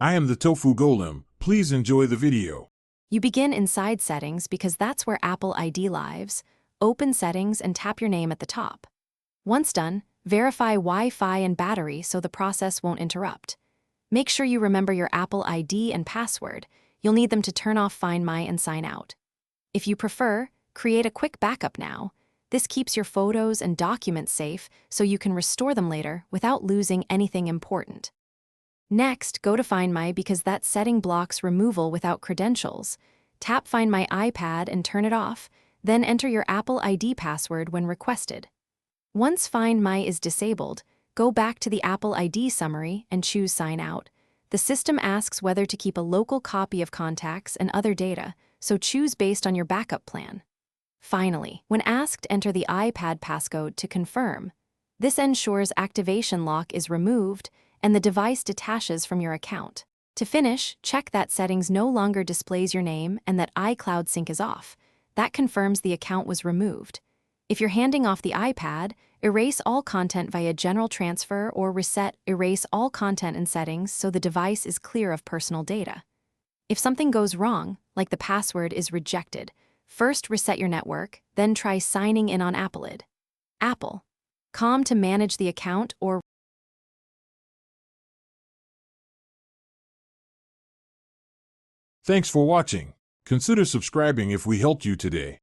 I am the Tofu Golem. Please enjoy the video. You begin inside Settings because that's where Apple ID lives. Open Settings and tap your name at the top. Once done, verify Wi-Fi and battery so the process won't interrupt. Make sure you remember your Apple ID and password. You'll need them to turn off Find My and sign out. If you prefer, create a quick backup now. This keeps your photos and documents safe so you can restore them later without losing anything important. Next, go to Find My because that setting blocks removal without credentials. Tap Find My iPad and turn it off, then enter your Apple ID password when requested. Once Find My is disabled, go back to the Apple ID summary and choose Sign Out. The system asks whether to keep a local copy of contacts and other data, so choose based on your backup plan. Finally, when asked, enter the iPad passcode to confirm. This ensures activation lock is removed and the device detaches from your account. To finish, check that Settings no longer displays your name and that iCloud sync is off. That confirms the account was removed. If you're handing off the iPad, erase all content via General Transfer or erase all content in Settings so the device is clear of personal data. If something goes wrong, like the password is rejected, first reset your network, then try signing in on Apple.com to manage the account or Thanks for watching. Consider subscribing if we helped you today.